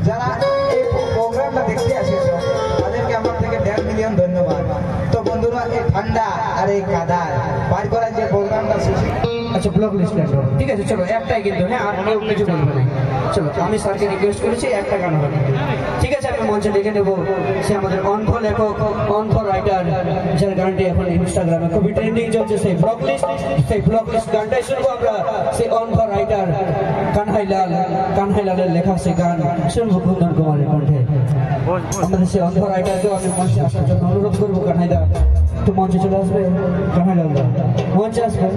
যারা এই প্রোগ্রামটা দেখতে আসেছো তাদেরকে আমার থেকে 1.5 মিলিয়ন ধন্যবাদ। তো বন্ধুরা, এই ঠান্ডা আর এই কাদার বার করার যে প্রোগ্রামটা শেষে আচ্ছা ব্লক লিস্ট ঠিক আছে, চলো একটাই কিন্তু, হ্যাঁ আর কেউ কিছু বলবে না। চলো আমি স্যারকে রিকোয়েস্ট করেছি একটা গান হবে, ঠিক আছে? আমি মঞ্চে ডেকে নেবো সে আমাদের অনফ লেখক, অনফ রাইটার, যার গানটি এখন ইনস্টাগ্রামে খুবই ট্রেন্ডিং চলছে, সেই ব্লক লিস্ট গানটাই শুনবো আমরা। সেই অনফ রাইটার কানহাইলালের লেখা সেই গান শুনবো কুন্দন কুমারের কণ্ঠে। আমাদের সেই অনফ রাইটারকেও আমি মঞ্চে আসার জন্য অনুরোধ করবো। কানহাইদা একটু মঞ্চে চলে আসবে, কানহাইলাল মঞ্চে আসবে।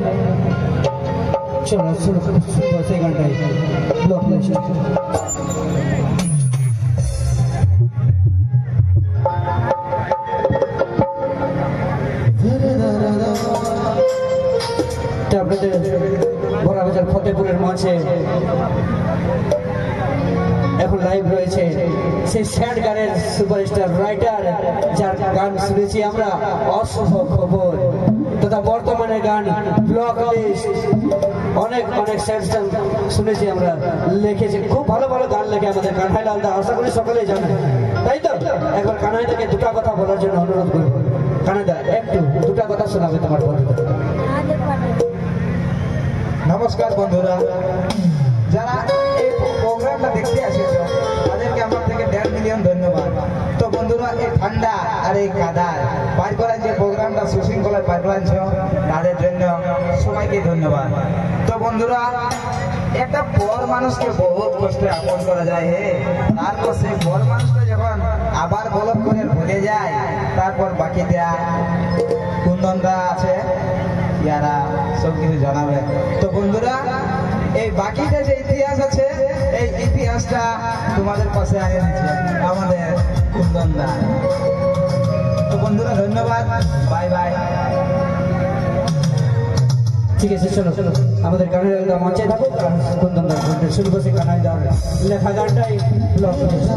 চলো সেই গানটাই ব্লক লিস্ট। আপনাদের বড়বাজার ফতেপুরের মঞ্চে এখন লাইভ রয়েছে সেই স্যাড গানের সুপারস্টার রাইটার, যার গান শুনেছি আমরা অশুভ খবর তথা বর্তমানে গান ব্লক লিস্ট। অনেক স্যাড গান শুনেছি আমরা, লিখেছে খুব ভালো ভালো গান লেখে আমাদের কানহাইলাল দা, আশা করি সকলেই জানে, তাই তো? একবার কানহাইদাকে দুটা কথা বলার জন্য অনুরোধ করবো। কানহাইদা একটু দুটা কথা শোনাবে তোমার বন্ধুদের। নমস্কার বন্ধুরা, যারা এই প্রোগ্রামটা দেখতে আসেছো তাদেরকে আমার থেকে 1.5 মিলিয়ন ধন্যবাদ। তো বন্ধুরা, এই ঠান্ডা আর এই কাদার বার করার যে প্রোগ্রামটা সুশৃঙ্খলায় বার করাচ্ছ তাদের জন্য সবাইকে ধন্যবাদ। তো বন্ধুরা, একটা বড় মানুষকে বহুত কষ্টে আপন করা যায়, তারপর সেই বড় মানুষটা যখন আবার বলক করে ভুলে যায়, তারপর বাকিটা কুন্দনরা আছে, ইয়ারা সব কিছু জানাবে। তো বন্ধুরা, এই বাকিটা যে ইতিহাস আছে, এই ইতিহাসটা তোমাদের পাশে আগে দিচ্ছে আমাদের কুন্দনদা। তো বন্ধুরা, ধন্যবাদ, বাই বাই। ঠিক আছে, চলো আমাদের কানহাইলাল মঞ্চে থাকুক, কুন্দনদার শুরু করছে কানহাইলাল লেখা গানটাই ব্লক লিস্ট।